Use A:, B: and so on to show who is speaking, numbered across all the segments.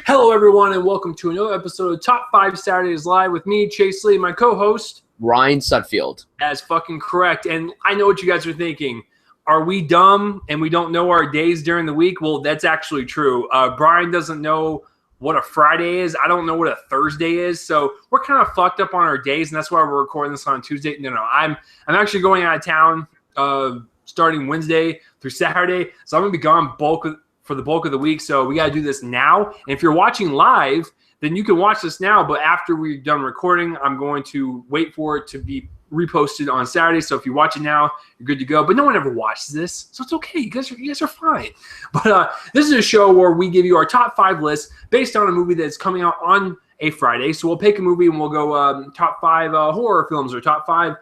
A: Hello, everyone, and welcome to another episode of Top 5 Saturdays Live with me, Chase Lee, my co-host,
B: Ryan Sutfield.
A: That's fucking correct. And I know what you guys are thinking. Are we dumb and we don't know our days during the week? Well, that's actually true. Brian doesn't know what a Friday is. I don't know what a Thursday is. So we're kind of fucked up on our days, and that's why we're recording this on Tuesday. No, I'm actually going out of town starting Wednesday through Saturday. So I'm going to be gone for the bulk of the week, so we got to do this now. And if you're watching live, then you can watch this now, but after we're done recording, I'm going to wait for it to be reposted on Saturday. So if you watch it now, you're good to go. But no one ever watches this, so it's okay. You guys are fine. But this is a show where we give you our top 5 lists based on a movie that's coming out on a Friday. So we'll pick a movie and we'll go top 5 horror films, or top 5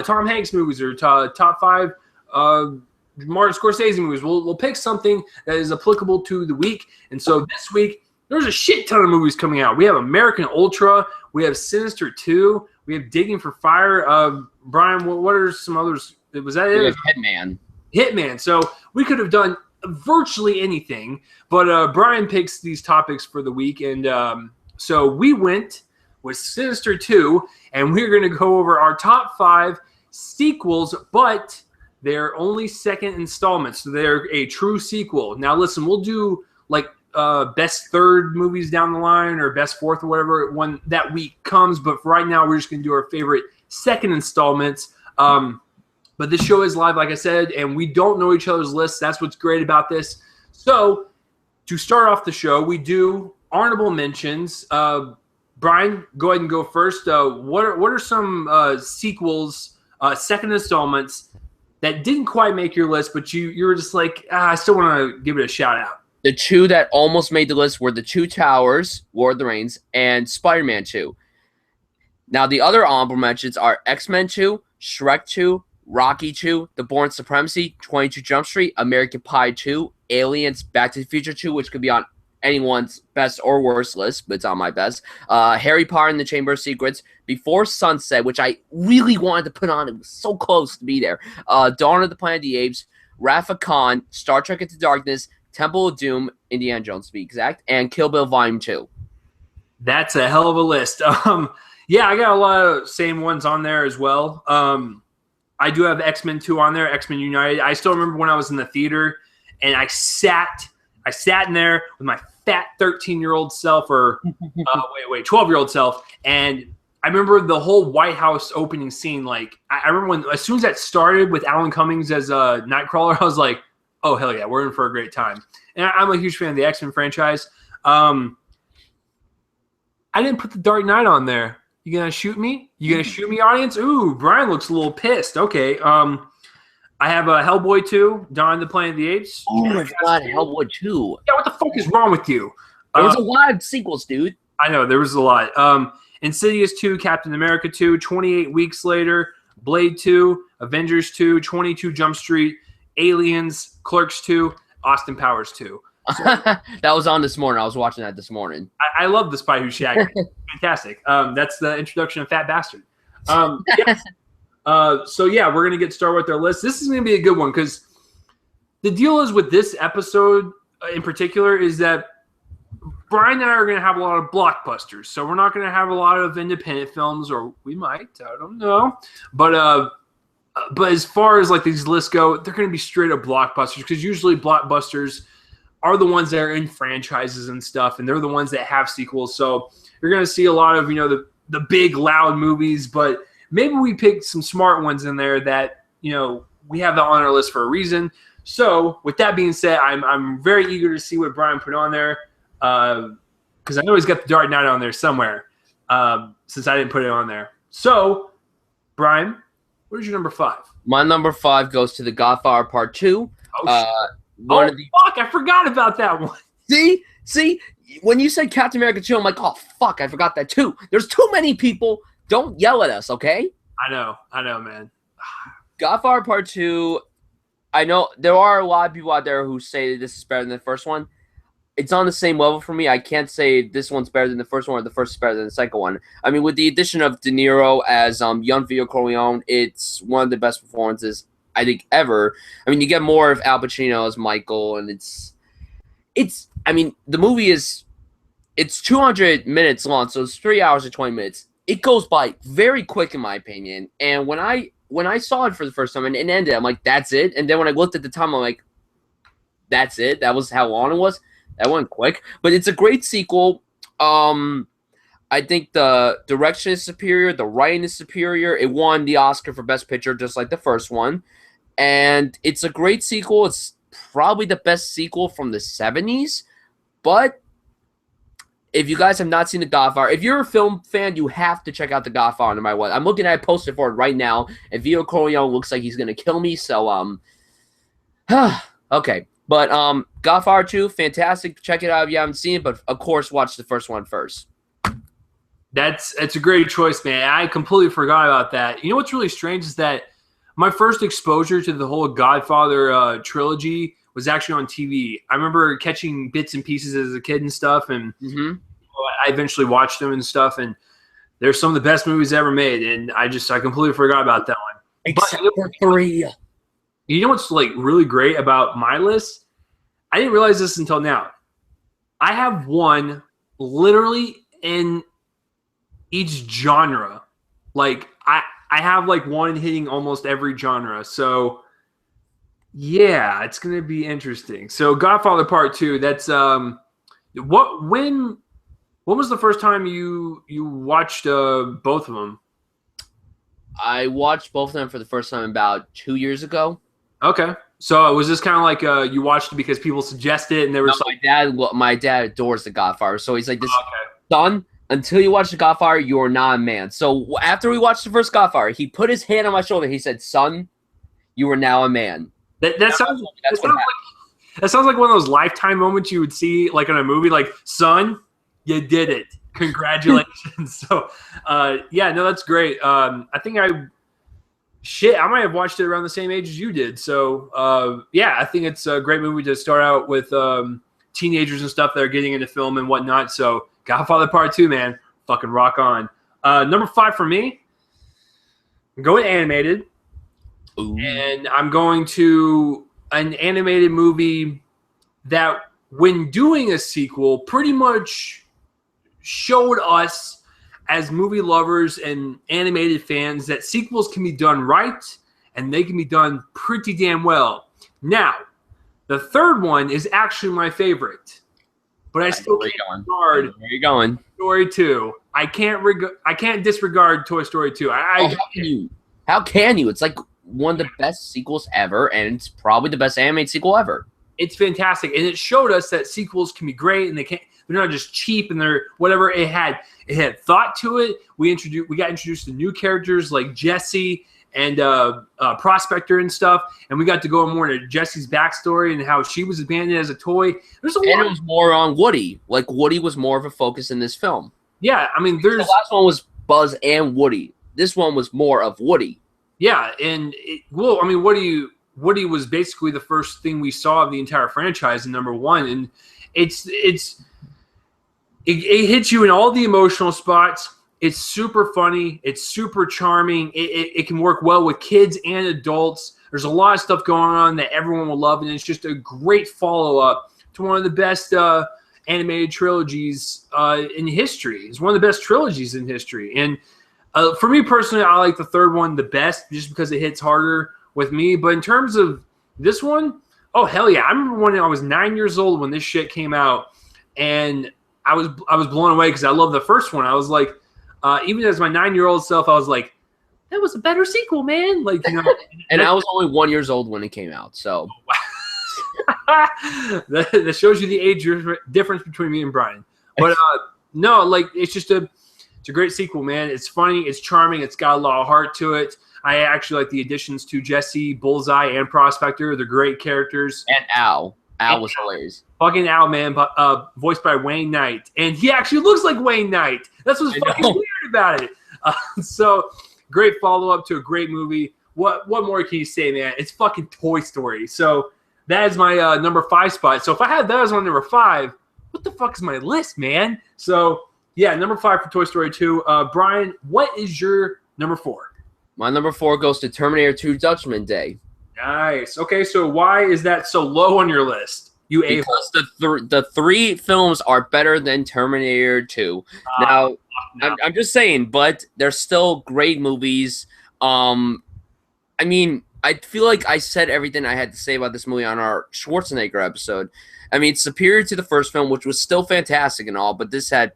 A: Tom Hanks movies, or top 5 Martin Scorsese movies. We'll pick something that is applicable to the week. And so this week, there's a shit ton of movies coming out. We have American Ultra. We have Sinister 2. We have Digging for Fire. Brian, what are some others? Was that it? Hitman. So we could have done virtually anything, but Brian picks these topics for the week. And so we went with Sinister 2, and we're going to go over our top 5 sequels, but they're only second installments, so they're a true sequel. Now, listen, we'll do like best third movies down the line, or best fourth, or whatever when that week comes. But for right now, we're just going to do our favorite second installments. But this show is live, like I said, and we don't know each other's lists. That's what's great about this. So to start off the show, we do honorable mentions. Brian, go ahead and go first. What are some sequels, second installments, that didn't quite make your list, but you were just like, I still want to give it a shout out?
B: The two that almost made the list were The Two Towers, War of the Rings, and Spider-Man 2. Now, the other honorable mentions are X-Men 2, Shrek 2, Rocky 2, The Bourne Supremacy, 22 Jump Street, American Pie 2, Aliens, Back to the Future 2, which could be on anyone's best or worst list, but it's on my best. Harry Potter and the Chamber of Secrets, Before Sunset, which I really wanted to put on. It was so close to be there. Dawn of the Planet of the Apes, Wrath of Khan, Star Trek Into Darkness, Temple of Doom, Indiana Jones to be exact, and Kill Bill Volume 2.
A: That's a hell of a list. Yeah, I got a lot of same ones on there as well. I do have X-Men 2 on there, X-Men United. I still remember when I was in the theater, and I sat in there with my fat 13-year-old self, or 12-year-old self, and I remember the whole White House opening scene. Like, I remember as soon as that started with Alan Cummings as a Nightcrawler, I was like, oh, hell yeah, we're in for a great time. And I'm a huge fan of the X-Men franchise. I didn't put The Dark Knight on there. You gonna shoot me? You gonna shoot me, audience? Ooh, Brian looks a little pissed. Okay, I have Hellboy 2, Dawn of the Planet of the Apes.
B: Oh my god, Hellboy 2.
A: Yeah, what the fuck is wrong with you?
B: There was a lot of sequels, dude.
A: I know, there was a lot. Insidious 2, Captain America 2, 28 Weeks Later, Blade 2, Avengers 2, 22 Jump Street, Aliens, Clerks 2, Austin Powers 2. So,
B: that was on this morning. I was watching that this morning.
A: I love The Spy Who Shagged Me. Fantastic. That's the introduction of Fat Bastard. Yes. So yeah, we're going to get started with our list. This is going to be a good one, because the deal is with this episode in particular is that Brian and I are going to have a lot of blockbusters. So we're not going to have a lot of independent films, or we might, I don't know. But as far as like these lists go, they're going to be straight up blockbusters, because usually blockbusters are the ones that are in franchises and stuff, and they're the ones that have sequels. So you're going to see a lot of, the big loud movies, but maybe we picked some smart ones in there that, we have that on our list for a reason. So with that being said, I'm very eager to see what Brian put on there, because I know he's got The Dark Knight on there somewhere, since I didn't put it on there. So, Brian, what is your number 5?
B: My number 5 goes to The Godfather Part 2.
A: Fuck, I forgot about that one.
B: See, when you said Captain America 2, I'm like, oh, fuck, I forgot that too. There's too many people. Don't yell at us, okay?
A: I know, man.
B: Godfather Part 2, I know there are a lot of people out there who say this is better than the first one. it's on the same level for me. I can't say this one's better than the first one or the first is better than the second one. I mean, with the addition of De Niro as young Vito Corleone, it's one of the best performances I think ever. I mean, you get more of Al Pacino as Michael, and it's. I mean, the movie it's 200 minutes long, so it's 3 hours and 20 minutes. It goes by very quick, in my opinion. And when I saw it for the first time and it ended, I'm like, that's it. And then when I looked at the time, I'm like, that's it. That was how long it was. That went quick, but it's a great sequel. I think the direction is superior. The writing is superior. It won the Oscar for Best Picture, just like the first one. And it's a great sequel. It's probably the best sequel from the 70s. But if you guys have not seen The Godfather, if you're a film fan, you have to check out The Godfather no matter what. I'm looking at a poster for it right now, and Vito Corleone looks like he's going to kill me. So, okay. But Godfather 2, fantastic. Check it out if you haven't seen it. But, of course, watch the first one first.
A: That's a great choice, man. I completely forgot about that. You know what's really strange is that my first exposure to the whole Godfather trilogy was actually on TV. I remember catching bits and pieces as a kid and stuff, and I eventually watched them and stuff, and they're some of the best movies ever made, and I completely forgot about that one.
B: Except for 3.
A: You know what's like really great about my list? I didn't realize this until now. I have one literally in each genre. Like I have like one hitting almost every genre. So yeah, it's gonna be interesting. So Godfather Part 2. That's when was the first time you watched both of them?
B: I watched both of them for the first time about 2 years ago.
A: Okay. So was this kind of like you watched it because people suggested it and they were
B: my dad adores The Godfather. So he's like, son, until you watch The Godfather, you are not a man. So after we watched the first Godfather, he put his hand on my shoulder. He said, son, you are now a man.
A: That sounds like one of those lifetime moments you would see like in a movie, like, son, you did it. Congratulations. So yeah, no, that's great. I think I might have watched it around the same age as you did. So yeah, I think it's a great movie to start out with teenagers and stuff that are getting into film and whatnot. So Godfather Part 2, man, fucking rock on. Number 5 for me, I'm going animated.
B: Ooh.
A: And I'm going to an animated movie that when doing a sequel pretty much showed us as movie lovers and animated fans that sequels can be done right and they can be done pretty damn well. Now, the third one is actually my favorite, but I still can't disregard
B: Where are you going?
A: Story 2. I can't disregard Toy Story 2.
B: How can you? It's like one of the best sequels ever, and it's probably the best animated sequel ever.
A: It's fantastic, and it showed us that sequels can be great, and they're not just cheap, and they're whatever. It had thought to it. We got introduced to new characters like Jesse and Prospector and stuff, and we got to go more into Jesse's backstory and how she was abandoned as a toy. It
B: was more on Woody. Like Woody was more of a focus in this film.
A: Yeah, I mean,
B: the last one was Buzz and Woody. This one was more of Woody.
A: Yeah, and Woody was basically the first thing we saw of the entire franchise in number 1, and it hits you in all the emotional spots. It's super funny. It's super charming. It can work well with kids and adults. There's a lot of stuff going on that everyone will love, and it's just a great follow-up to one of the best animated trilogies in history. It's one of the best trilogies in history, and for me personally, I like the third one the best just because it hits harder with me. But in terms of this one, oh hell yeah! I remember when I was 9 years old when this shit came out, and I was blown away because I love the first one. I was like, even as my 9-year-old self, I was like, that was a better sequel, man. Like, you know,
B: and I was only 1 year old when it came out, so
A: that shows you the age difference between me and Brian. But no, like it's a great sequel, man. It's funny, it's charming, it's got a lot of heart to it. I actually like the additions to Jesse, Bullseye, and Prospector. They're great characters.
B: And Al. Al was hilarious.
A: Fucking Al, man, voiced by Wayne Knight. And he actually looks like Wayne Knight. That's what's fucking weird about it. So, great follow-up to a great movie. What more can you say, man? It's fucking Toy Story. So, that is my number 5 spot. So, if I had that as my number 5, what the fuck is my list, man? So, yeah, number 5 for Toy Story 2. Brian, what is your number 4?
B: My number 4 goes to Terminator 2 Judgment Day.
A: Nice. Okay, so why is that so low on your list? You a
B: Because the 3 films are better than Terminator 2. Now,
A: no.
B: I'm just saying, but they're still great movies. I mean, I feel like I said everything I had to say about this movie on our Schwarzenegger episode. I mean, it's superior to the first film, which was still fantastic and all, but this had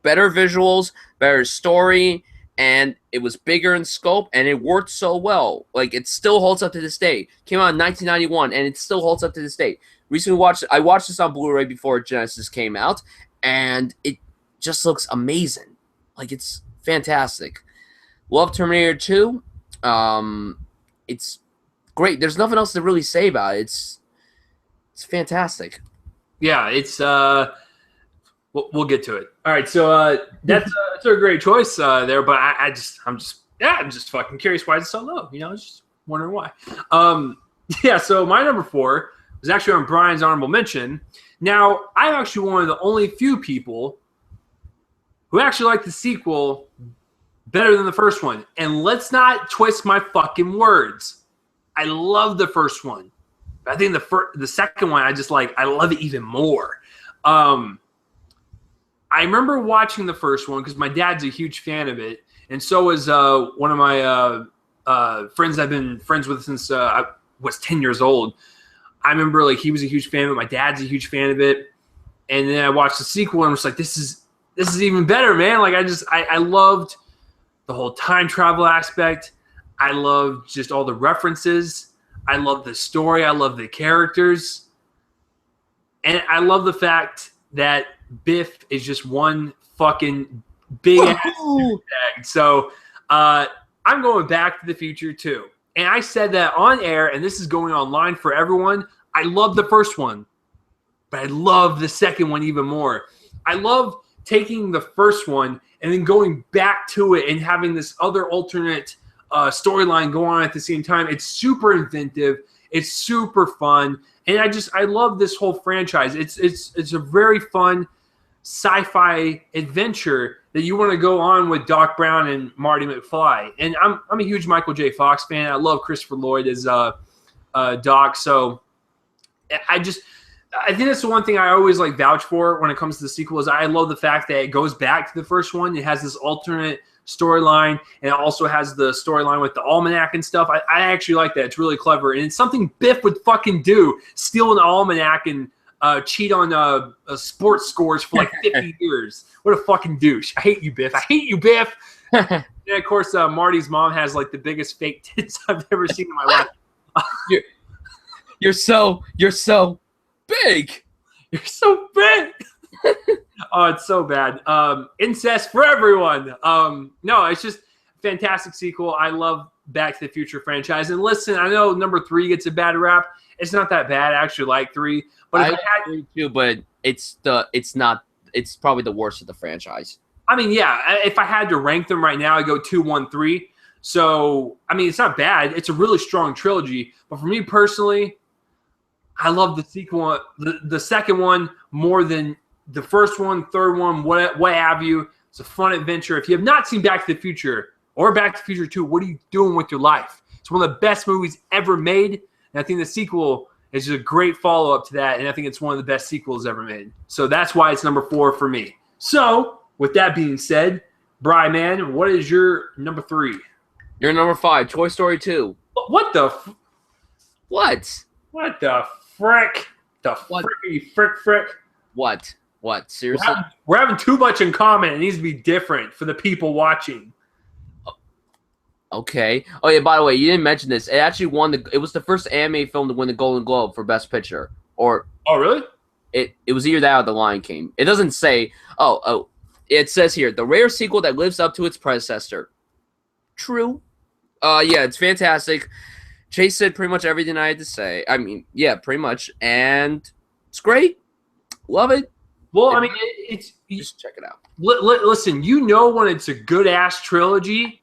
B: better visuals, better story, and it was bigger in scope, and it worked so well. Like, it still holds up to this day. Came out in 1991, and it still holds up to this day. Recently I watched this on Blu-ray before Genesis came out, and it just looks amazing. Like, it's fantastic. Love Terminator 2. It's great. There's nothing else to really say about it. It's fantastic.
A: Yeah, it's we'll get to it. All right, so that's a great choice there, but I'm just fucking curious why it's so low. You know, just wondering why. Yeah, so my number 4 was actually on Brian's honorable mention. Now, I'm actually one of the only few people who actually like the sequel better than the first one. And let's not twist my fucking words. I love the first one. I think the second one, I love it even more. I remember watching the first one because my dad's a huge fan of it. And so is one of my friends I've been friends with since I was 10 years old. I remember like he was a huge fan of it. My dad's a huge fan of it. And then I watched the sequel and I was like, this is even better, man. Like I loved the whole time travel aspect. I loved just all the references. I love the story. I love the characters. And I love the fact that Biff is just one fucking big ass bag. So I'm going Back to the Future too. And I said that on air, and this is going online for everyone. I love the first one, but I love the second one even more. I love taking the first one and then going back to it and having this other alternate storyline go on at the same time. It's super inventive. It's super fun. And I love this whole franchise. It's a very fun sci-fi adventure that you want to go on with Doc Brown and Marty McFly. And I'm a huge Michael J. Fox fan. I love Christopher Lloyd as Doc. So I think that's the one thing I always like vouch for when it comes to the sequel is I love the fact that it goes back to the first one. It has this alternate storyline, and it also has the storyline with the almanac and stuff. I actually like that. It's really clever, and it's something Biff would fucking do: steal an almanac and cheat on sports scores for like 50 years. What a fucking douche! I hate you, Biff. I hate you, Biff. And of course, Marty's mom has like the biggest fake tits I've ever seen in my life.
B: You're so big.
A: You're so big. Oh, it's so bad. Incest for everyone. No, it's just a fantastic sequel. I love Back to the Future franchise. And listen, I know number 3 gets a bad rap. It's not that bad. I actually like 3. But
B: I like 3 too, but it's probably the worst of the franchise.
A: I mean, yeah, if I had to rank them right now, I'd go 2, 1, 3. So, I mean, it's not bad. It's a really strong trilogy. But for me personally, I love the sequel, the second one more than the first one, third one, what have you. It's a fun adventure. If you have not seen Back to the Future or Back to the Future 2, what are you doing with your life? It's one of the best movies ever made. And I think the sequel is just a great follow-up to that. And I think it's one of the best sequels ever made. So that's why it's number 4 for me. So with that being said, Bri, man, what is your number 3?
B: Your number 5, Toy Story 2.
A: What the?
B: What?
A: What the frick? The frick?
B: What? Seriously?
A: We're having too much in common. It needs to be different for the people watching.
B: Okay. Oh yeah. By the way, you didn't mention this. It actually won it was the first anime film to win the Golden Globe for Best Picture. Oh
A: really?
B: It was either that or The Lion King. It doesn't say. Oh. It says here the rare sequel that lives up to its predecessor. True. Yeah, it's fantastic. Chase said pretty much everything I had to say. I mean, yeah, pretty much, and it's great. Love it.
A: Well, I mean,
B: just check it out.
A: Listen, you know when it's a good ass trilogy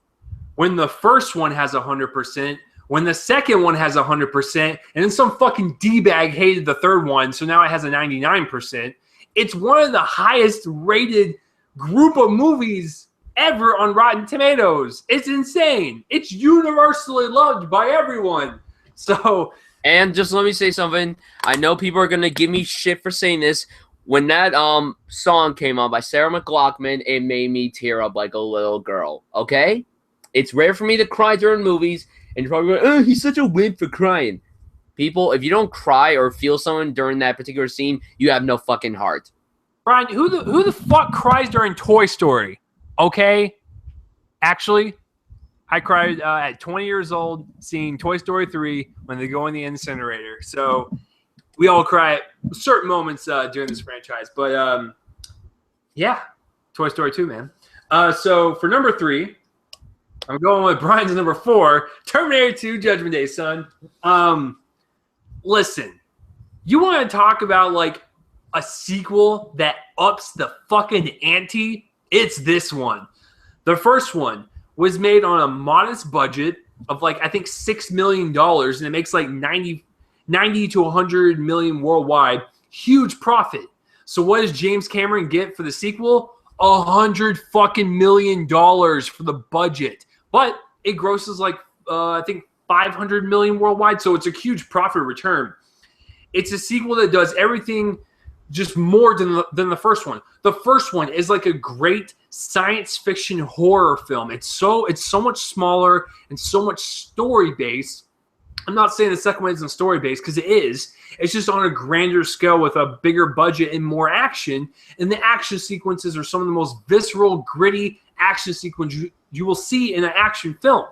A: when the first one has 100%, when the second one has 100%, and then some fucking D-bag hated the third one, so now it has a 99%. It's one of the highest rated group of movies ever on Rotten Tomatoes. It's insane. It's universally loved by everyone. So,
B: and just let me say something. I know people are gonna give me shit for saying this. When that song came on by Sarah McLachlan, it made me tear up like a little girl. Okay, it's rare for me to cry during movies, and you're probably going, "Oh, he's such a wimp for crying." People, if you don't cry or feel something during that particular scene, you have no fucking heart.
A: Brian, who the fuck cries during Toy Story? Okay, actually, I cried at 20 years old seeing Toy Story 3 when they go in the incinerator. So we all cry at certain moments during this franchise. But yeah, Toy Story 2, man. So for number 3, I'm going with Brian's number 4, Terminator 2: Judgment Day, son. Listen, you want to talk about like a sequel that ups the fucking ante? It's this one. The first one was made on a modest budget of like, I think $6 million, and it makes like 90 to 100 million worldwide. Huge profit. So what does James Cameron get for the sequel? $100 fucking million for the budget. But it grosses like, I think 500 million worldwide. So it's a huge profit return. It's a sequel that does everything just more than the first one. The first one is like a great science fiction horror film. It's so much smaller and so much story based. I'm not saying the second one isn't story based, because it is. It's just on a grander scale with a bigger budget and more action. And the action sequences are some of the most visceral, gritty action sequences you will see in an action film.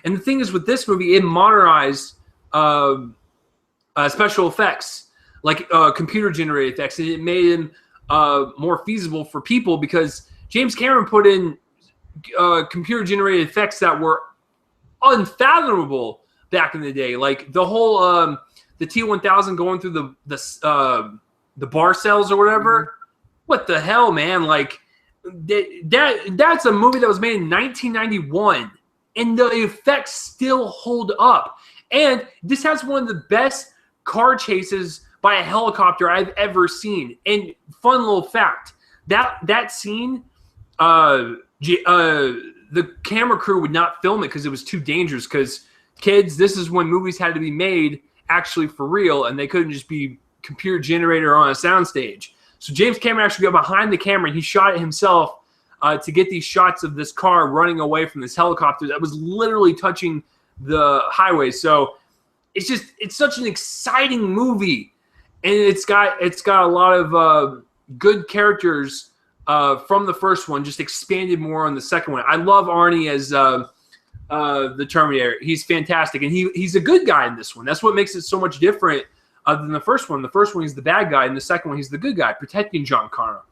A: And the thing is, with this movie, it modernized special effects, like computer-generated effects, and it made them more feasible for people, because James Cameron put in computer-generated effects that were unfathomable back in the day. Like the whole the T-1000 going through the bar cells or whatever. Mm-hmm. What the hell, man? Like that's a movie that was made in 1991, and the effects still hold up. And this has one of the best car chases by a helicopter I've ever seen. And fun little fact, that scene, the camera crew would not film it because it was too dangerous. Because kids, this is when movies had to be made actually for real, and they couldn't just be computer generated on a soundstage. So James Cameron actually got behind the camera and he shot it himself to get these shots of this car running away from this helicopter that was literally touching the highway. So it's such an exciting movie, and it's got a lot of good characters from the first one, just expanded more on the second one. I love Arnie as the Terminator. He's fantastic, and he's a good guy in this one. That's what makes it so much different than the first one. The first one, he's the bad guy, and the second one, he's the good guy, protecting John Connor.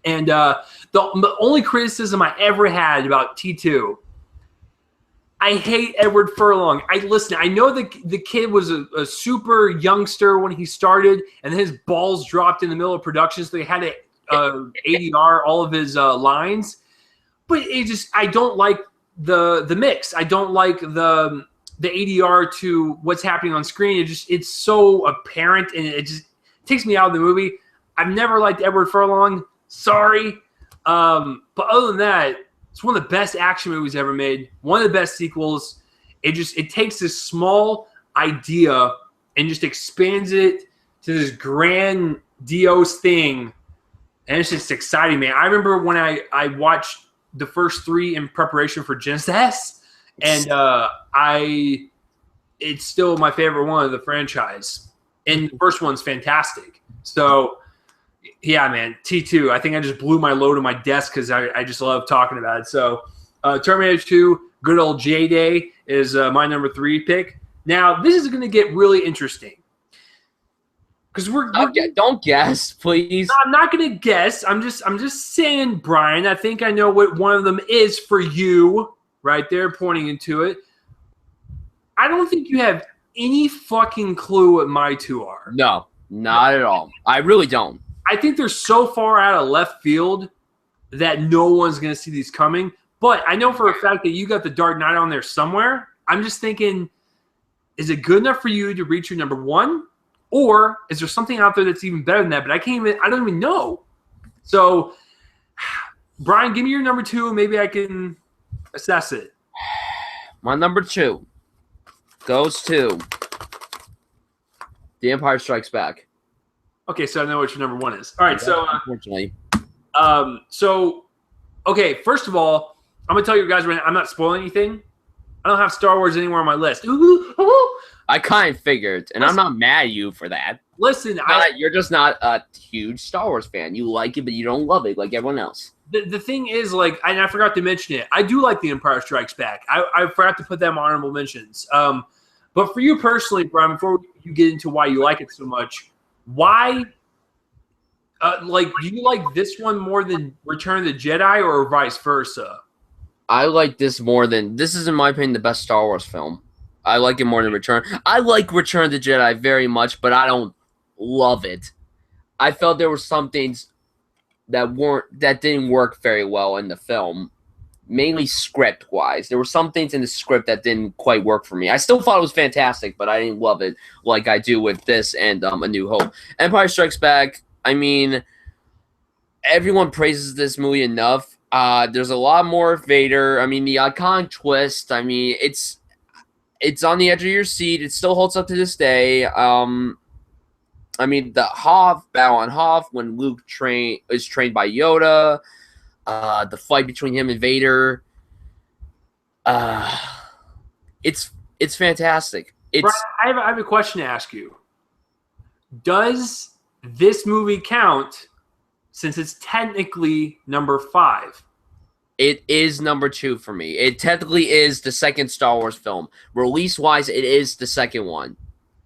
A: And the only criticism I ever had about T2, I hate Edward Furlong. I know the kid was a super youngster when he started, and then his balls dropped in the middle of production, so they had to ADR all of his lines. But I don't like the mix. I don't like the ADR to what's happening on screen. It's so apparent, and it just takes me out of the movie. I've never liked Edward Furlong. Sorry. But other than that, it's one of the best action movies ever made. One of the best sequels. It takes this small idea and just expands it to this grandiose thing. And it's just exciting, man. I remember when I watched the first 3 in preparation for Genesis, and it's still my favorite one of the franchise. And the first one's fantastic. So yeah, man, T2. I think I just blew my load on my desk because I just love talking about it. So Terminator 2, good old J-Day, is my number 3 pick. Now, this is going to get really interesting. Because
B: don't guess, please.
A: I'm not going to guess. I'm just saying, Brian, I think I know what one of them is for you. Right there, pointing into it. I don't think you have any fucking clue what my 2 are.
B: No, not at all. I really don't.
A: I think they're so far out of left field that no one's going to see these coming. But I know for a fact that you got The Dark Knight on there somewhere. I'm just thinking, is it good enough for you to reach your number 1? Or is there something out there that's even better than that? But I don't even know. So, Brian, give me your number 2. Maybe I can assess it.
B: My number 2 goes to The Empire Strikes Back.
A: Okay, so I know what your number 1 is. All right, so
B: unfortunately,
A: okay. First of all, I'm gonna tell you guys right now, I'm not spoiling anything. I don't have Star Wars anywhere on my list.
B: I kind of figured, and I'm not mad at you for that.
A: Listen,
B: You're just not a huge Star Wars fan. You like it, but you don't love it like everyone else.
A: The thing is, like, and I forgot to mention it, I do like The Empire Strikes Back. I forgot to put them honorable mentions. But for you personally, Brian, before you get into why you like it so much, why, do you like this one more than Return of the Jedi or vice versa?
B: I like this more than – this is, in my opinion, the best Star Wars film. I like it more than Return. I like Return of the Jedi very much, but I don't love it. I felt there were some things that didn't work very well in the film, mainly script-wise. There were some things in the script that didn't quite work for me. I still thought it was fantastic, but I didn't love it like I do with this and A New Hope. Empire Strikes Back, I mean, everyone praises this movie enough. There's a lot more Vader. I mean, the iconic twist, I mean, it's on the edge of your seat. It still holds up to this day. I mean, the battle on Hoth when Luke is trained by Yoda. The fight between him and Vader. It's fantastic.
A: Brian, I have a question to ask you. Does this movie count since it's technically number 5?
B: It is number 2 for me. It technically is the second Star Wars film. Release-wise, it is the second one.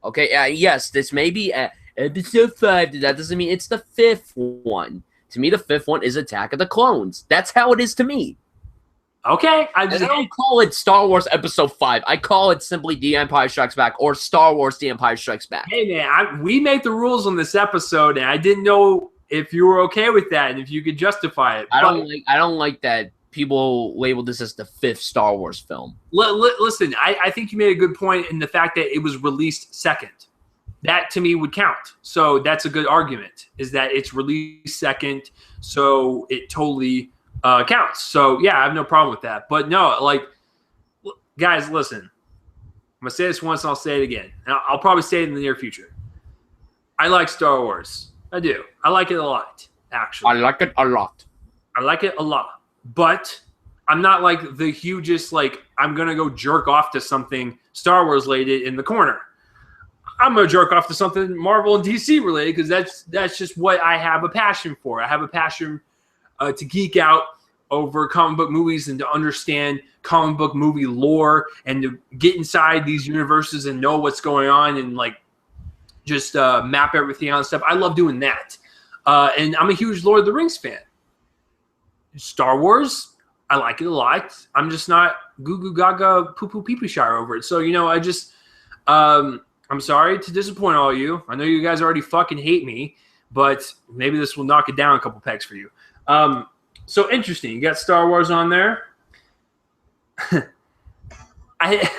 B: Okay, yes, this may be episode 5. That doesn't mean it's the 5th one. To me, the 5th one is Attack of the Clones. That's how it is to me.
A: Okay.
B: I don't call it Star Wars Episode 5. I call it simply The Empire Strikes Back or Star Wars The Empire Strikes Back.
A: Hey, man, we made the rules on this episode, and I didn't know if you were okay with that and if you could justify it.
B: I don't like that people label this as the 5th Star Wars film.
A: Listen, I think you made a good point in the fact that it was released second. That, to me, would count. So that's a good argument, is that it's released second, so it totally counts. So, yeah, I have no problem with that. But, no, like, guys, listen. I'm going to say this once and I'll say it again. And I'll probably say it in the near future. I like Star Wars. I do. I like it a lot, actually.
B: I like it a lot.
A: I like it a lot. But I'm not like the hugest, like, I'm going to go jerk off to something Star Wars related in the corner. I'm going to jerk off to something Marvel and DC related because that's just what I have a passion for. I have a passion to geek out over comic book movies and to understand comic book movie lore and to get inside these universes and know what's going on and, like, just map everything out and stuff. I love doing that. And I'm a huge Lord of the Rings fan. Star Wars, I like it a lot. I'm just not goo-goo gaga poo-poo pee-pee shy over it. So, I just I'm sorry to disappoint all of you. I know you guys already fucking hate me, but maybe this will knock it down a couple pegs for you. So interesting. You got Star Wars on there. I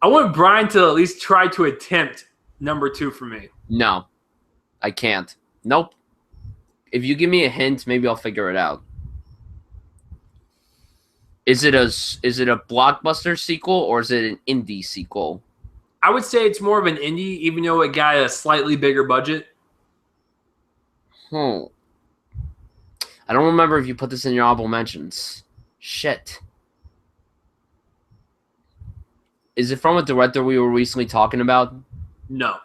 A: want Brian to at least try to attempt number 2 for me.
B: No, I can't. Nope. If you give me a hint, maybe I'll figure it out. Is it a blockbuster sequel or is it an indie sequel?
A: I would say it's more of an indie, even though it got a slightly bigger budget.
B: I don't remember if you put this in your honorable mentions. Shit. Is it from a director we were recently talking about?
A: No.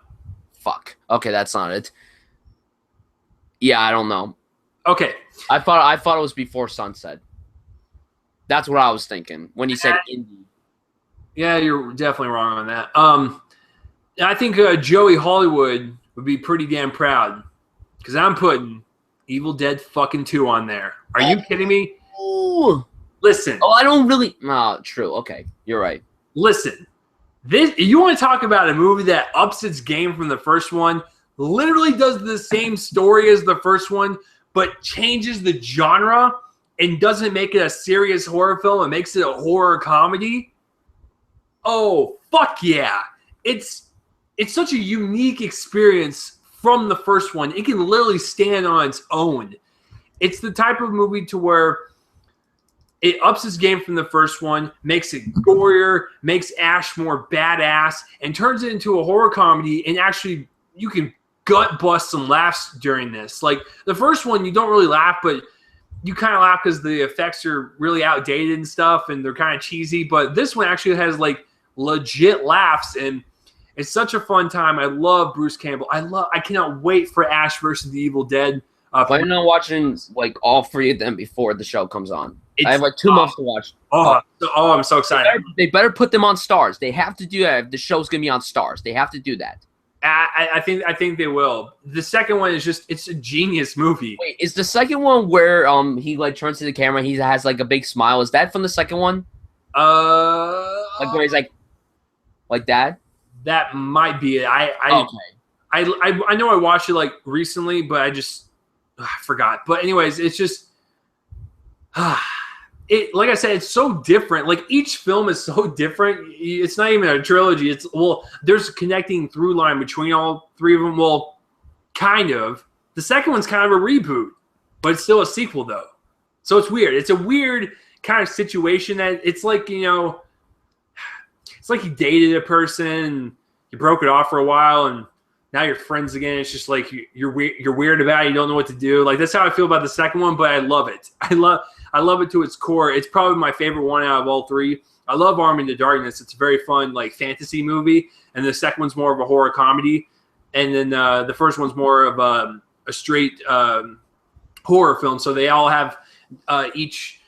B: Fuck. Okay, that's not it. Yeah, I don't know.
A: Okay.
B: I thought it was Before Sunset. That's what I was thinking when he said indie.
A: Yeah, you're definitely wrong on that. I think Joey Hollywood would be pretty damn proud because I'm putting Evil Dead fucking 2 on there. Are you kidding me?
B: Ooh.
A: Listen.
B: Oh, I don't really. No, true. Okay, you're right.
A: Listen. You want to talk about a movie that ups its game from the first one, literally does the same story as the first one, but changes the genre and doesn't make it a serious horror film and makes it a horror comedy? Oh, fuck yeah. It's it's such a unique experience from the first one. It can literally stand on its own. It's the type of movie to where it ups its game from the first one, makes it gorier, makes Ash more badass, and turns it into a horror comedy. And actually, you can gut bust some laughs during this. Like the first one, you don't really laugh, but you kind of laugh because the effects are really outdated and stuff, and they're kind of cheesy. But this one actually has like legit laughs, and it's such a fun time. I love Bruce Campbell. I cannot wait for Ash versus the Evil Dead.
B: Planning on watching like all 3 of them before the show comes on. I have like 2 months to watch.
A: I'm so excited.
B: They better put them on Stars. They have to do that if the show's gonna be on Stars. They have to do that.
A: I think they will. The second one is it's a genius movie.
B: Wait, is the second one where he like turns to the camera, he has like a big smile? Is that from the second one? Like where he's like that?
A: That might be it. I know I watched it like recently, but I forgot. But anyways, it's just like I said, it's so different. Like each film is so different. It's not even a trilogy. There's a connecting through line between all 3 of them. Well, kind of. The second one's kind of a reboot, but it's still a sequel though. So it's weird. It's a weird kind of situation that it's like, it's like you dated a person and you broke it off for a while and now you're friends again. It's just like you're weird about it. You don't know what to do. Like that's how I feel about the second one, but I love it. I love it to its core. It's probably my favorite one out of all 3. I love Army in the Darkness. It's a very fun like fantasy movie, and the second one's more of a horror comedy, and then the first one's more of a straight horror film. So they all have each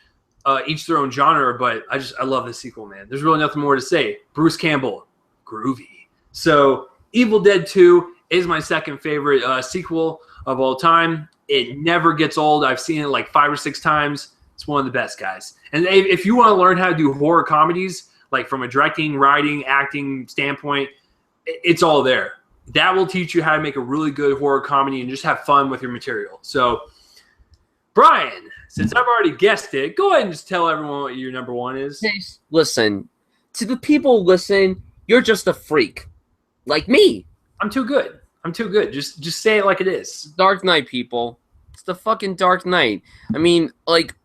A: their own genre. But I love the sequel, man. There's really nothing more to say. Bruce Campbell, groovy. So Evil Dead 2 is my second favorite sequel of all time. It never gets old. I've seen it like 5 or 6 times. It's one of the best, guys. And if you want to learn how to do horror comedies, like from a directing, writing, acting standpoint, it's all there. That will teach you how to make a really good horror comedy and just have fun with your material. So, Brian, since I've already guessed it, go ahead and just tell everyone what your number 1 is.
B: Hey, listen, to the people listening, you're just a freak. Like me.
A: I'm too good. Just say it like it is.
B: Dark Knight, people. It's the fucking Dark Knight. I mean, like,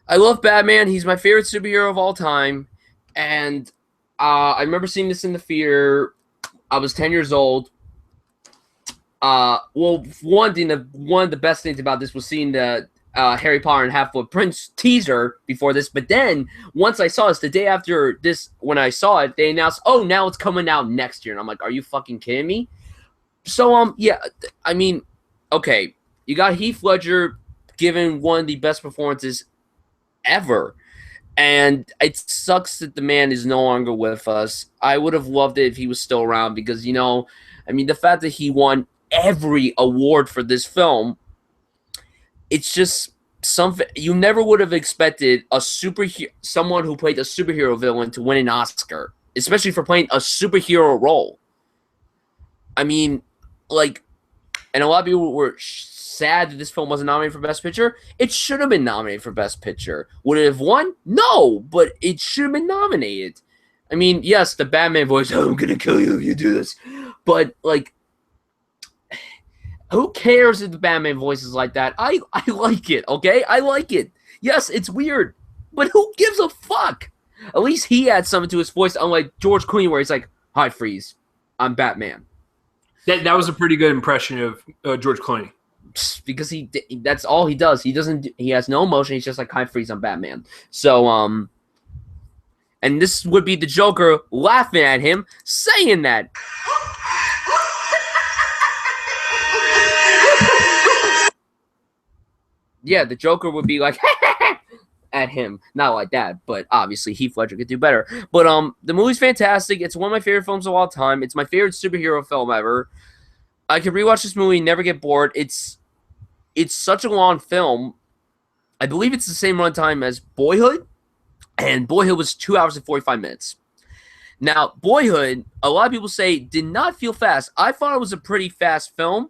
B: I love Batman. He's my favorite superhero of all time. And I remember seeing this in the theater. I was 10 years old. Well, one of the best things about this was seeing the Harry Potter and Half-Blood Prince teaser before this. But then, once I saw this, the day after this, when I saw it, they announced, oh, now it's coming out next year. And I'm like, are you fucking kidding me? So, yeah, I mean, okay. You got Heath Ledger giving one of the best performances ever. And it sucks that the man is no longer with us. I would have loved it if he was still around because, I mean, the fact that he won every award for this film, it's just something you never would have expected someone who played a superhero villain to win an Oscar, especially for playing a superhero role. I mean, like, and a lot of people were sad that this film wasn't nominated for Best Picture. It should have been nominated for Best Picture. Would it have won? No, but it should have been nominated. I mean, yes, the Batman voice, oh, I'm going to kill you if you do this. But, like, who cares if the Batman voice is like that? I like it, okay? I like it. Yes, it's weird, but who gives a fuck? At least he had something to his voice, unlike George Clooney, where he's like, hi, Freeze, I'm Batman.
A: That was a pretty good impression of George Clooney.
B: Because that's all he does. He has no emotion. He's just like, hi, Freeze, I'm Batman. So, and this would be the Joker laughing at him, saying that. Yeah, the Joker would be like, at him. Not like that, but obviously Heath Ledger could do better. But the movie's fantastic. It's one of my favorite films of all time. It's my favorite superhero film ever. I could rewatch this movie, never get bored. It's such a long film. I believe it's the same runtime as Boyhood, and Boyhood was 2 hours and 45 minutes. Now, Boyhood, a lot of people say, did not feel fast. I thought it was a pretty fast film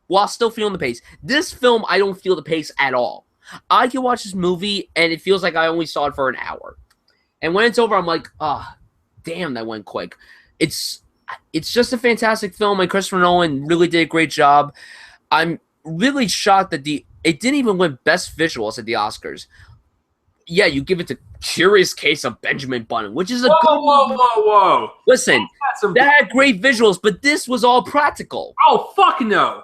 B: while still feeling the pace. This film, I don't feel the pace at all. I can watch this movie, and it feels like I only saw it for an hour. And when it's over, I'm like, damn, that went quick. It's It's just a fantastic film, and Christopher Nolan really did a great job. I'm really shocked that it didn't even win Best Visuals at the Oscars. Yeah, you give it to Curious Case of Benjamin Button, which is a good movie.
A: Whoa.
B: Listen, that had great visuals, but this was all practical.
A: Oh, fuck no.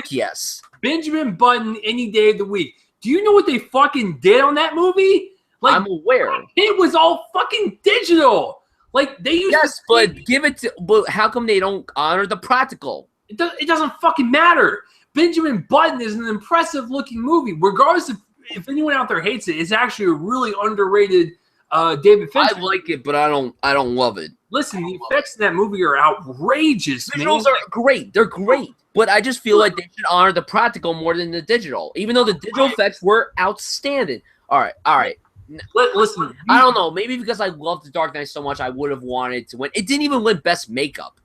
B: Yes.
A: Benjamin Button any day of the week. Do you know what they fucking did on that movie? Like,
B: I'm aware.
A: It was all fucking digital. Like, they used
B: but how come they don't honor the practical?
A: It doesn't fucking matter. Benjamin Button is an impressive looking movie. Regardless if anyone out there hates it, it's actually a really underrated David Fincher.
B: I like it, but I don't love it.
A: Listen, the effects in that movie are outrageous.
B: Visuals are great. They're great. But I just feel like they should honor the practical more than the digital, even though the digital effects were outstanding. All right.
A: Listen,
B: I don't know. Maybe because I loved The Dark Knight so much, I would have wanted to win. It didn't even win Best Makeup.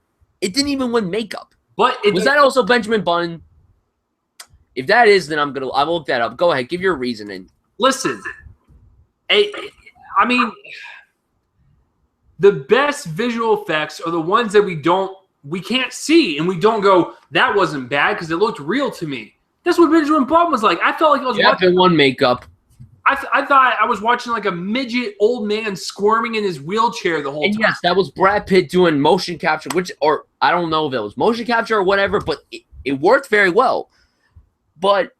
B: But was that also Benjamin Button? If that is, then I'll look that up. Go ahead, give your reasoning.
A: Listen, I mean, the best visual effects are the ones that we can't see, and we don't go, that wasn't bad because it looked real to me. That's what Benjamin Button was like. I felt like I was watching
B: one makeup.
A: I thought I was watching like a midget old man squirming in his wheelchair the whole time.
B: Yes, that was Brad Pitt doing motion capture, or I don't know if it was motion capture or whatever, but it worked very well. But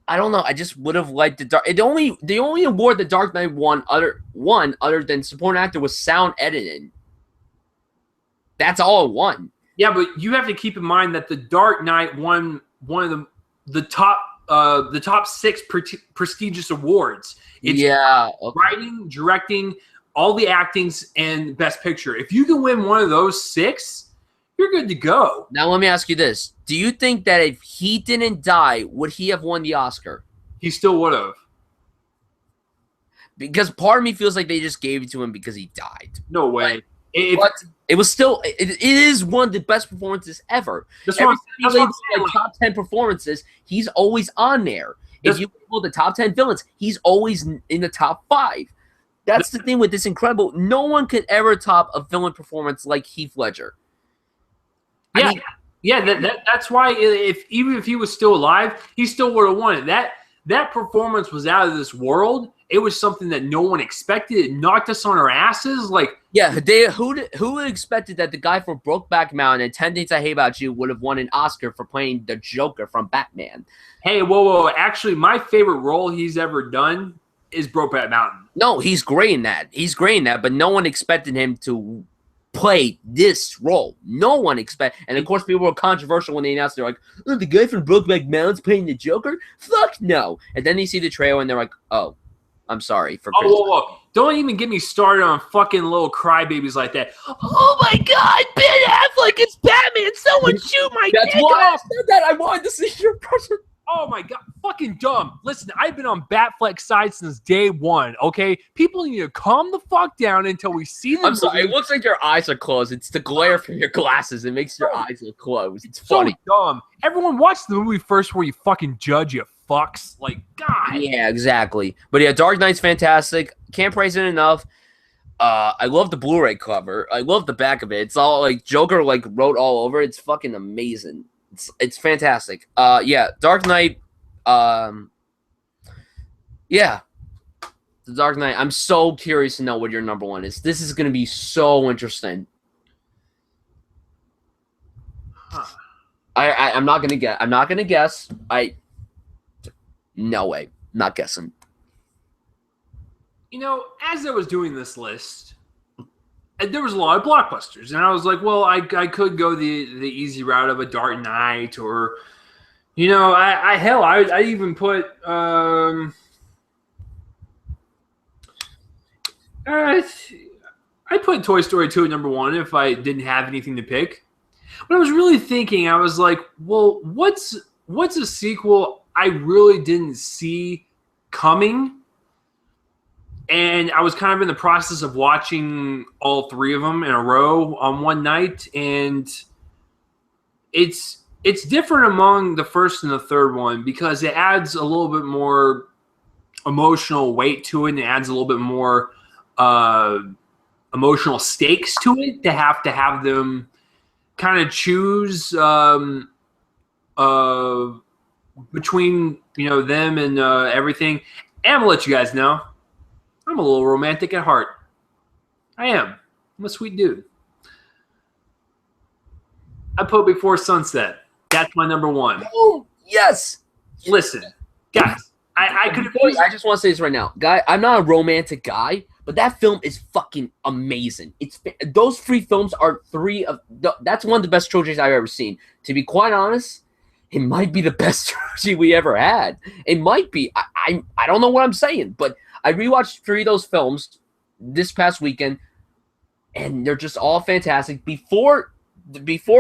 B: I don't know. I just would have liked the only award the Dark Knight won other than supporting actor was sound editing. That's all it won.
A: Yeah, but you have to keep in mind that the Dark Knight won one of the top 6 prestigious awards. It's writing, directing, all the actings, and Best Picture. If you can win one of those 6, you're good to go.
B: Now let me ask you this: do you think that if he didn't die, would he have won the Oscar?
A: He still would have.
B: Because part of me feels like they just gave it to him because he died.
A: No way.
B: But it was still. It is one of the best performances ever.
A: That's
B: top 10 performances. He's always on there. If you pull the top 10 villains, he's always in the top 5. That's the thing with this incredible. No one could ever top a villain performance like Heath Ledger.
A: That's why even if he was still alive, he still would have won it. That performance was out of this world. It was something that no one expected. It knocked us on our asses.
B: Who expected that the guy from Brokeback Mountain and 10 Things I Hate About You would have won an Oscar for playing the Joker from Batman?
A: Hey, whoa. Actually, my favorite role he's ever done is Brokeback Mountain.
B: No, he's great in that. But no one expected him to play this role. No one expected. And, of course, people were controversial when they announced they're like, oh, the guy from Brokeback Mountain's playing the Joker? Fuck no. And then they see the trailer and they're like, oh. I'm sorry for
A: whoa. Don't even get me started on fucking little crybabies like that. Oh my God, Ben Affleck is Batman. Someone shoot my dick.
B: That's why I said that. I wanted to see your person.
A: Oh my God, fucking dumb. Listen, I've been on Batfleck's side since day one, okay? People need to calm the fuck down until we see them.
B: I'm sorry, it looks like your eyes are closed. It's the glare from your glasses. It makes your eyes look closed. It's funny.
A: So dumb. Everyone watch the movie first where you fucking judge, you fucks. Like, God.
B: Yeah, exactly. But yeah, Dark Knight's fantastic. Can't praise it enough. I love the Blu-ray cover. I love the back of it. It's all like Joker wrote all over. It's fucking amazing. It's fantastic. Yeah, Dark Knight. Yeah, The Dark Knight. I'm so curious to know what your number one is. This is going to be so interesting. I'm not gonna guess. I'm not gonna guess. No way. Not guessing.
A: You know, as I was doing this list, there was a lot of blockbusters, and I was like, well, I could go the easy route of a Dark Knight, or, you know, I even put I put Toy Story 2 at number 1 if I didn't have anything to pick. But I was really thinking, I was like, well, what's a sequel I really didn't see coming? And I was kind of in the process of watching all 3 of them in a row on one night, and it's different among the first and the third one because it adds a little bit more emotional weight to it, and it adds a little bit more emotional stakes to it to have them kind of choose between them and everything. And I'm gonna let you guys know, I'm a little romantic at heart. I am. I'm a sweet dude. I put Before Sunset. That's my number one.
B: Oh, yes.
A: Listen, guys, I could.
B: I just want to say this right now, guy. I'm not a romantic guy, but that film is fucking amazing. Those three films are that's one of the best trilogies I've ever seen. To be quite honest, it might be the best trilogy we ever had. It might be. I don't know what I'm saying, but I rewatched three of those films this past weekend, and they're just all fantastic. Before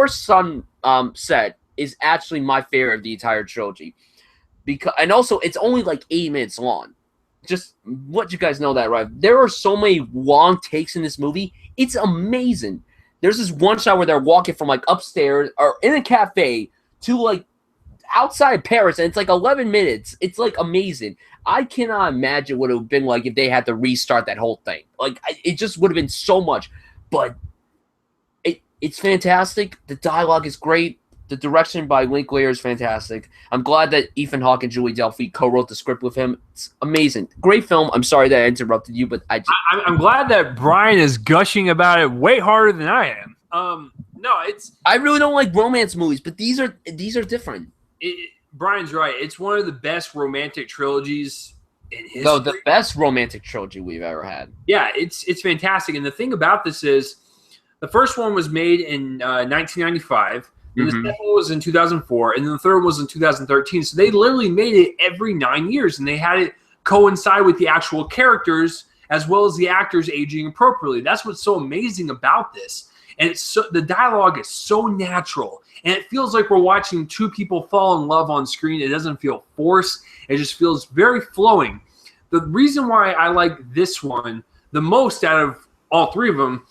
B: Sunset is actually my favorite of the entire trilogy. And also, it's only like 8 minutes long. Just let you guys know that, right? There are so many long takes in this movie. It's amazing. There's this one shot where they're walking from like upstairs or in a cafe to like outside Paris, and it's like 11 minutes. It's like amazing. I cannot imagine what it would have been like if they had to restart that whole thing. Like, it just would have been so much. But it's fantastic. The dialogue is great. The direction by Linklater is fantastic. I'm glad that Ethan Hawke and Julie Delpy co-wrote the script with him. It's amazing. Great film. I'm sorry that I interrupted you, but
A: I'm glad that Brian is gushing about it way harder than I am.
B: I really don't like romance movies, but these are different.
A: Brian's right. It's one of the best romantic trilogies in history.
B: No, the best romantic trilogy we've ever had.
A: Yeah, it's fantastic. And the thing about this is, the first one was made in 1995. And the second one was in 2004, and then the third was in 2013. So they literally made it every 9 years, and they had it coincide with the actual characters as well as the actors aging appropriately. That's what's so amazing about this. And the dialogue is so natural, and it feels like we're watching two people fall in love on screen. It doesn't feel forced. It just feels very flowing. The reason why I like this one the most out of all three of them,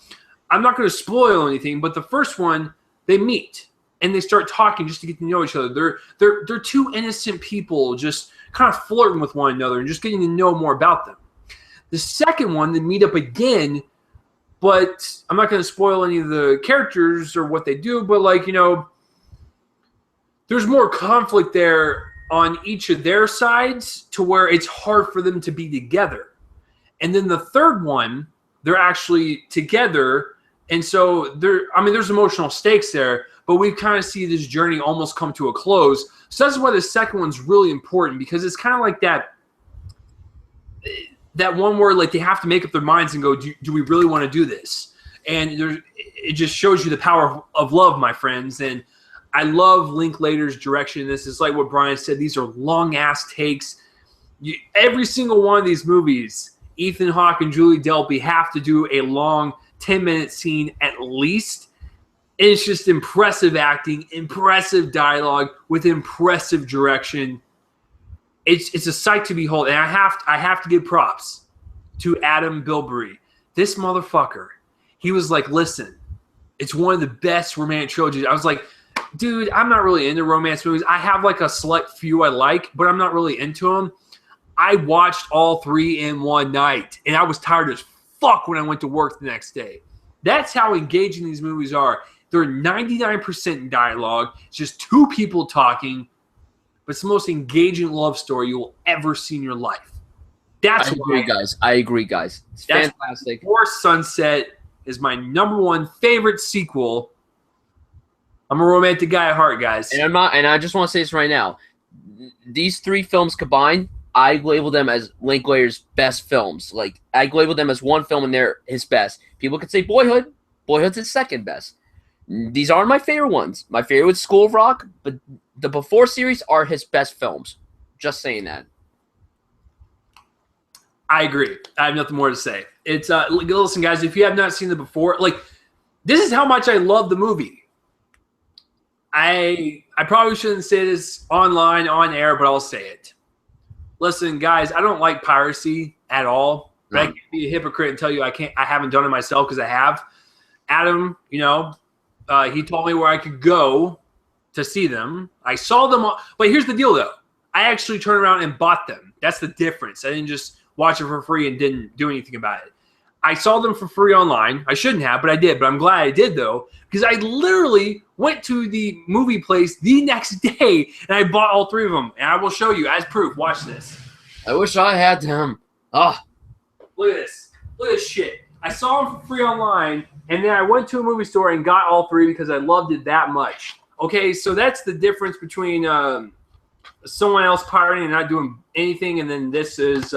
A: I'm not going to spoil anything, but the first one, they meet. And they start talking just to get to know each other. They're two innocent people just kind of flirting with one another and just getting to know more about them. The second one, they meet up again, but I'm not going to spoil any of the characters or what they do, but there's more conflict there on each of their sides to where it's hard for them to be together. And then the third one, they're actually together, and so there's emotional stakes there. But we kind of see this journey almost come to a close. So that's why the second one's really important, because it's kind of like that one where like they have to make up their minds and go, do we really want to do this? And it just shows you the power of love, my friends. And I love Linklater's direction in this. It's like what Brian said. These are long-ass takes. Every single one of these movies, Ethan Hawke and Julie Delpy have to do a long 10-minute scene at least. And it's just impressive acting, impressive dialogue with impressive direction. It's a sight to behold, and I have to give props to Adam Bilbrey. This motherfucker, he was like, listen, it's one of the best romantic trilogies. I was like, dude, I'm not really into romance movies. I have like a select few I like, but I'm not really into them. I watched all three in one night, and I was tired as fuck when I went to work the next day. That's how engaging these movies are. They're 99% dialogue. It's just two people talking, but it's the most engaging love story you will ever see in your life. I agree, guys. It's fantastic. Before Sunset is my number one favorite sequel. I'm a romantic guy at heart, guys.
B: And I just want to say this right now. These three films combined, I label them as Linklater's best films. Like, I label them as one film and they're his best. People could say Boyhood. Boyhood's his second best. These aren't my favorite ones. My favorite was School of Rock, but the Before series are his best films. Just saying that.
A: I agree. I have nothing more to say. It's listen, guys, if you have not seen the Before, like, this is how much I love the movie. I probably shouldn't say this online, on air, but I'll say it. Listen, guys, I don't like piracy at all. But I can't be a hypocrite and tell you I haven't done it myself, because I have. Adam, he told me where I could go to see them. I saw them all. But here's the deal, though. I actually turned around and bought them. That's the difference. I didn't just watch it for free and didn't do anything about it. I saw them for free online. I shouldn't have, but I did. But I'm glad I did, though, because I literally went to the movie place the next day, and I bought all 3 of them. And I will show you as proof. Watch this.
B: I wish I had them. Ah,
A: Look at this. Look at this shit. I saw them for free online, and then I went to a movie store and got all 3 because I loved it that much. Okay, so that's the difference between someone else pirating and not doing anything, and then this is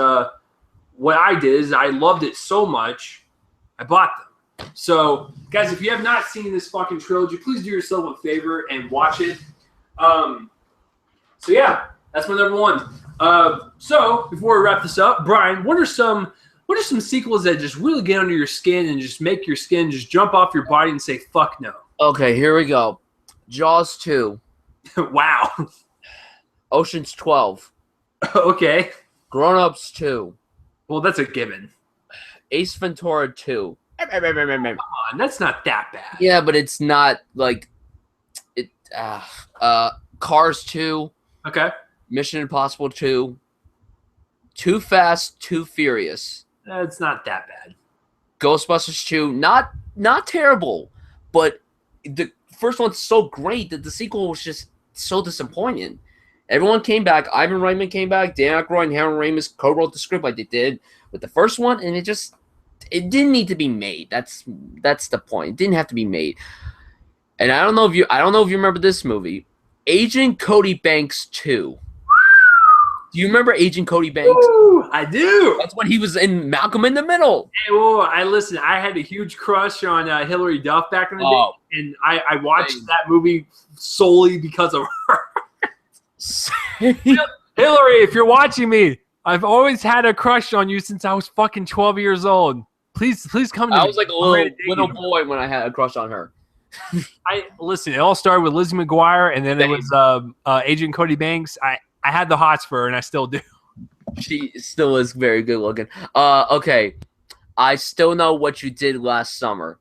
A: what I did is I loved it so much, I bought them. So, guys, if you have not seen this fucking trilogy, please do yourself a favor and watch it. So, yeah, that's my number 1. So, before we wrap this up, Brian, what are some sequels that just really get under your skin and just make your skin just jump off your body and say, fuck no?
B: okay, here we go. Jaws 2.
A: Wow.
B: Ocean's 12.
A: Okay.
B: Grown Ups 2.
A: Well, that's a given.
B: Ace Ventura 2.
A: Come on, that's not that bad.
B: Yeah, but it's not like it. Cars 2.
A: Okay.
B: Mission Impossible 2. Too Fast, Too Furious.
A: That's not that bad.
B: Ghostbusters 2. Not terrible, but the first one's so great that the sequel was just so disappointing. Everyone came back. Ivan Reitman came back. Dan Aykroyd and Harold Ramis co-wrote the script like they did with the first one, and it didn't need to be made. That's the point. It didn't have to be made. And I don't know if you remember this movie, Agent Cody Banks 2. Do you remember Agent Cody Banks?
A: Ooh, I do.
B: That's when he was in Malcolm in the Middle.
A: Hey, whoa, I had a huge crush on Hilary Duff back in the day, and I watched that movie solely because of her. Hillary, if you're watching me, I've always had a crush on you since I was fucking 12 years old. Please come to me.
B: I was like a little boy when I had a crush on her.
A: Listen, it all started with Lizzie McGuire, and then it was Agent Cody Banks. I had the hots for her, and I still do.
B: She still is very good looking. Okay. I Still Know What You Did Last Summer.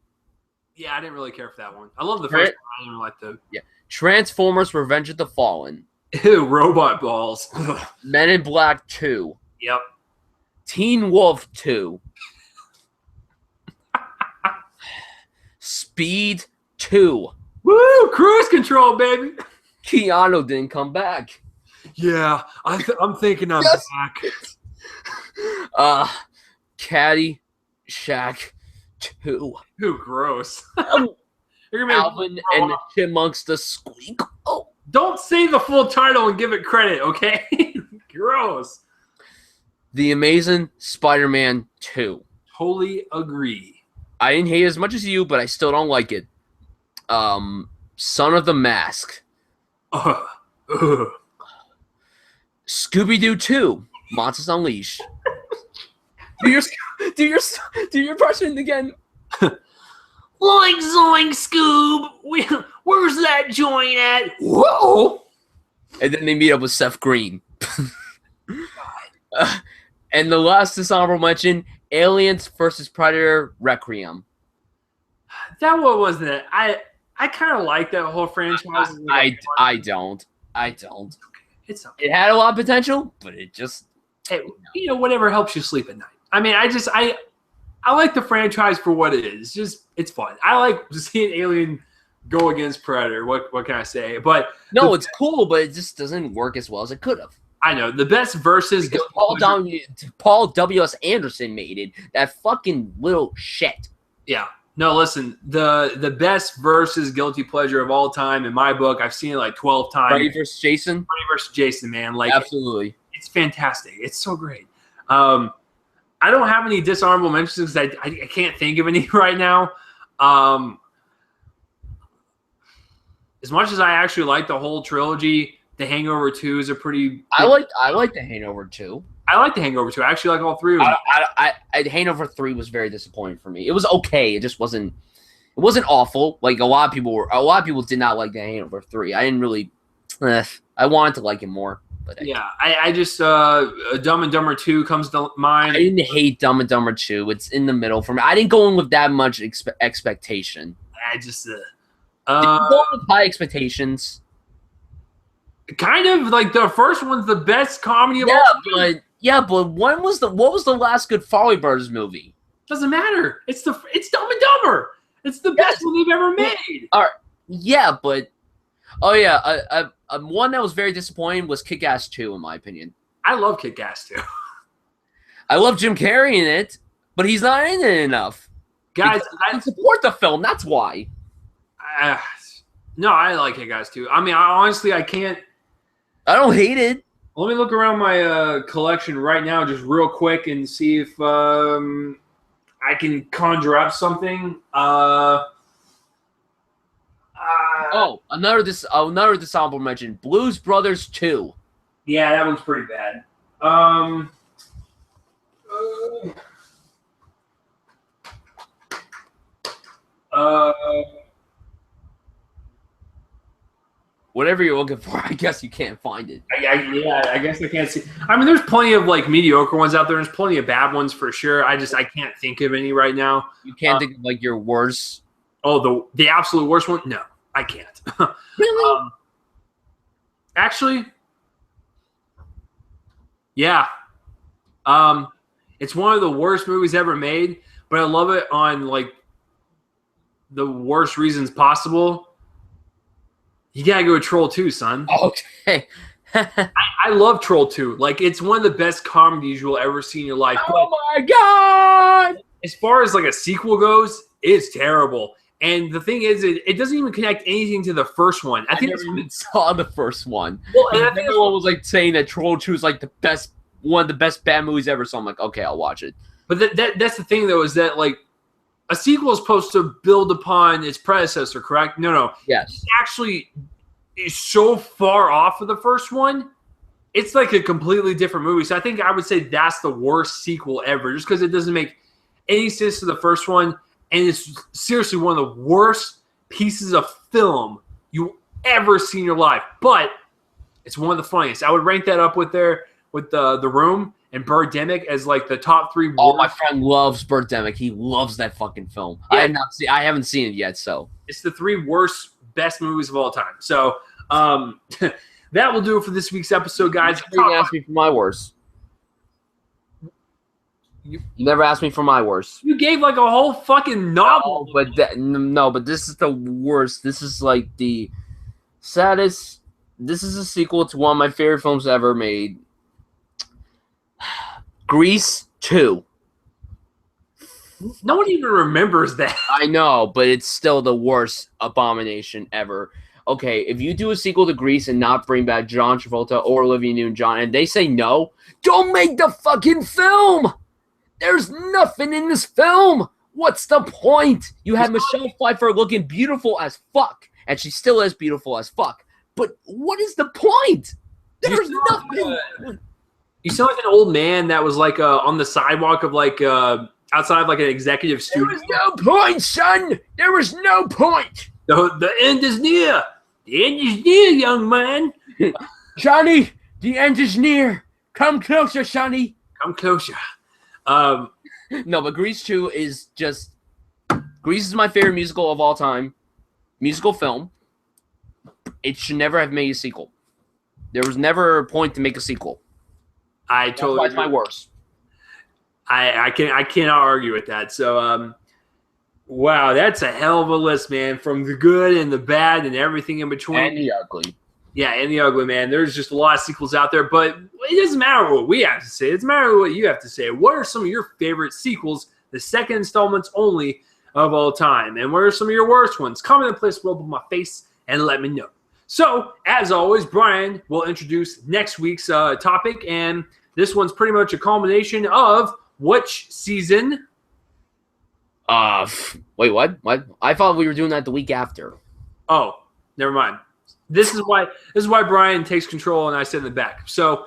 A: Yeah, I didn't really care for that one. I love the first one. I didn't like the...
B: Yeah. Transformers Revenge of the Fallen.
A: Ew, robot balls.
B: Men in Black 2.
A: Yep.
B: Teen Wolf 2. Speed 2.
A: Woo! Cruise control, baby.
B: Keanu didn't come back.
A: Yeah, I'm thinking I'm back.
B: Caddy Shack 2.
A: Ooh, gross.
B: Alvin and the Chipmunks the Squeak. Oh.
A: Don't say the full title and give it credit, okay? Gross.
B: The Amazing Spider-Man 2.
A: Totally agree.
B: I didn't hate it as much as you, but I still don't like it. Son of the Mask. Scooby-Doo 2. Monsters Unleashed. Do your impression again.
A: Loink zoink Scoob. Where's that joint at? Whoa!
B: And then they meet up with Seth Green. And the last dishonorable mention, Aliens vs. Predator Requiem.
A: That one wasn't it. I kind of like that whole franchise.
B: I don't.
A: It's okay.
B: It had a lot of potential, but it just...
A: Hey, whatever helps you sleep at night. I mean, I like the franchise for what it is. It's fun. I like seeing Alien go against Predator. What can I say? But
B: no, it's cool, but it just doesn't work as well as it could have.
A: I know the best versus
B: Paul W.S. Anderson made it. That fucking little shit.
A: Yeah. No, listen. The best versus guilty pleasure of all time in my book. I've seen it like 12 times.
B: Freddy vs. Jason.
A: Freddy vs. Jason, man. Like
B: absolutely,
A: it's fantastic. It's so great. I don't have any dishonorable mentions because I can't think of any right now. As much as I actually like the whole trilogy, The Hangover 2 is a pretty...
B: I like The Hangover 2.
A: I like The Hangover 2. I actually like all 3 of them.
B: Hangover 3 was very disappointing for me. It was okay. It just wasn't... It wasn't awful. Like, a lot of people did not like The Hangover 3. I didn't really... I wanted to like it more. But
A: I just Dumb and Dumber 2 comes to mind.
B: I didn't hate Dumb and Dumber 2. It's in the middle for me. I didn't go in with that much expectation.
A: I just
B: did you go with high expectations?
A: Kind of like the first one's the best comedy of all time.
B: But what was the last good Farley Brothers movie?
A: Doesn't matter. It's Dumb and Dumber. It's the best one they've ever made.
B: Yeah, but one that was very disappointing was Kick-Ass 2, in my opinion.
A: I love Kick-Ass 2.
B: I love Jim Carrey in it, but he's not in it enough.
A: Guys,
B: I support the film. That's why.
A: No, I like Kick-Ass 2. I mean, honestly, I can't.
B: I don't hate it.
A: Let me look around my collection right now, just real quick, and see if I can conjure up something.
B: Another dishonorable mention: Blues Brothers 2.
A: Yeah, that one's pretty bad.
B: Whatever you're looking for, I guess you can't find it.
A: I guess I can't see. I mean, there's plenty of like mediocre ones out there. There's plenty of bad ones for sure. I can't think of any right now.
B: You can't think of like your worst.
A: Oh, the absolute worst one? No, I can't.
B: Really?
A: Actually, yeah. It's one of the worst movies ever made, but I love it on like the worst reasons possible. You gotta go with Troll 2, son.
B: Okay.
A: I love Troll 2. Like, it's one of the best comedies you'll ever see in your life.
B: Oh my god!
A: As far as like a sequel goes, it's terrible. And the thing is, it doesn't even connect anything to the first one. I think
B: never even saw the first one.
A: Well, and I think
B: everyone was like saying that Troll 2 is like one of the best bad movies ever. So I'm like, okay, I'll watch it.
A: But that's the thing, though, is that like a sequel is supposed to build upon its predecessor, correct? No.
B: Yes.
A: It actually is so far off of the first one. It's like a completely different movie. So I think I would say that's the worst sequel ever, just because it doesn't make any sense to the first one. And it's seriously one of the worst pieces of film you ever see in your life. But it's one of the funniest. I would rank that up with The Room and Birdemic as like the top 3 worst.
B: Oh, my friend loves Birdemic. He loves that fucking film.
A: Yeah.
B: I haven't seen it yet, so
A: it's the 3 worst, best movies of all time. So that will do it for this week's episode, guys.
B: You never asked me for my worst. You never asked me for my worst.
A: You gave like a whole fucking novel.
B: But this is the worst. This is like the saddest. This is a sequel to one of my favorite films ever made. Grease 2.
A: No one even remembers that.
B: I know, but it's still the worst abomination ever. Okay, if you do a sequel to Grease and not bring back John Travolta or Olivia Newton-John, and they say no, don't make the fucking film! There's nothing in this film! What's the point? You have Michelle Pfeiffer looking beautiful as fuck, and she still is beautiful as fuck. But what is the point? There's nothing.
A: You sound like an old man that was like on the sidewalk of like outside of like an executive studio.
B: There was no point, son. There was no point.
A: The end is near. The end is near, young man.
B: Johnny, the end is near. Come closer, Johnny.
A: Come closer.
B: No, but Grease 2 is just... Grease is my favorite musical of all time. Musical film. It should never have made a sequel. There was never a point to make a sequel.
A: That's
B: my worst.
A: I cannot argue with that. So, wow, that's a hell of a list, man. From the good and the bad and everything in between.
B: And the ugly.
A: Yeah, and the ugly, man. There's just a lot of sequels out there, but it doesn't matter what we have to say. It doesn't matter what you have to say. What are some of your favorite sequels, the second installments only of all time? And what are some of your worst ones? Comment in the place below my face and let me know. So, as always, Brian will introduce next week's topic, and this one's pretty much a culmination of which season?
B: Wait, what? I thought we were doing that the week after.
A: Oh, never mind. This is why Brian takes control and I sit in the back. So,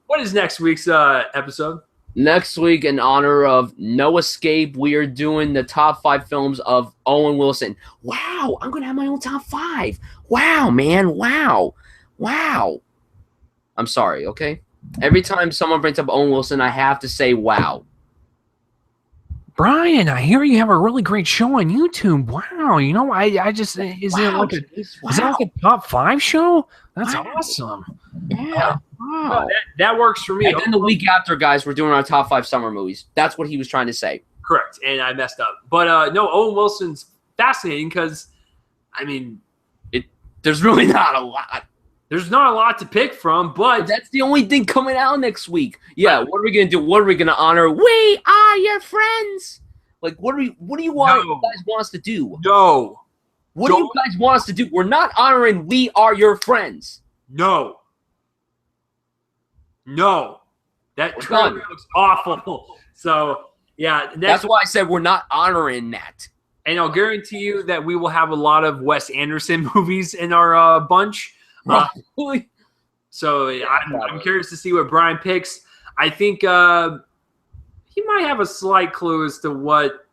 A: what is next week's episode?
B: Next week, in honor of No Escape, we are doing the top 5 films of Owen Wilson. Wow, I'm going to have my own top 5. Wow, man, wow. I'm sorry, okay? Every time someone brings up Owen Wilson, I have to say wow.
C: Brian, I hear you have a really great show on YouTube. Wow, you know, I just is it like a top 5 show? That's awesome.
B: Yeah. Wow.
A: That works for me.
B: And then the week after, guys, we're doing our top 5 summer movies. That's what he was trying to say.
A: Correct, and I messed up. But no, Owen Wilson's fascinating because, I mean,
B: there's really not a lot.
A: There's not a lot to pick from, but
B: that's the only thing coming out next week. Yeah, what are we gonna do? What are we gonna honor? We are your friends. Like, what do you want you guys want us to do?
A: No.
B: What do you guys want us to do? We're not honoring We Are Your Friends.
A: No. That trailer looks awful. So, yeah.
B: That's why I said we're not honoring that.
A: And I'll guarantee you that we will have a lot of Wes Anderson movies in our bunch. So I'm curious to see what Brian picks. I think he might have a slight clue as to what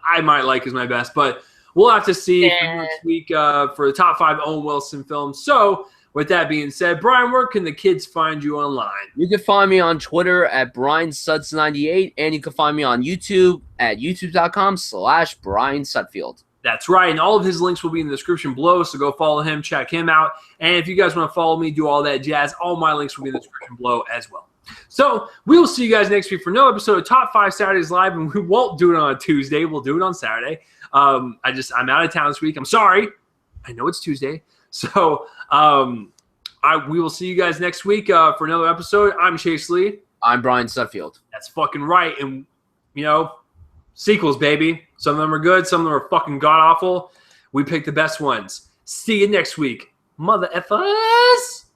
A: I might like as my best, but we'll have to see next week for the top 5 Owen Wilson films. So with that being said, Brian, where can the kids find you online?
B: You can find me on Twitter at BrianSuds98, and you can find me on YouTube at youtube.com/Brian Sudfield.
A: That's right, and all of his links will be in the description below, so go follow him, check him out. And if you guys want to follow me, do all that jazz, all my links will be in the description below as well. So we will see you guys next week for another episode of Top 5 Saturdays Live, and we won't do it on a Tuesday. We'll do it on Saturday. I'm out of town this week. I'm sorry. I know it's Tuesday. So we will see you guys next week for another episode. I'm Chase Lee.
B: I'm Brian Sudfield.
A: That's fucking right. And, sequels, baby. Some of them are good. Some of them are fucking god-awful. We picked the best ones. See you next week. Mother effers.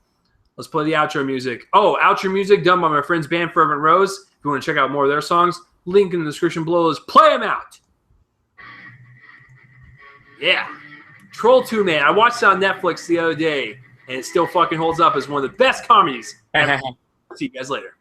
A: Let's play the outro music. Oh, outro music done by my friend's band, Fervent Roze. If you want to check out more of their songs, link in the description below. Let's play them out. Yeah. Troll 2, man. I watched it on Netflix the other day, and it still fucking holds up as one of the best comedies ever. See you guys later.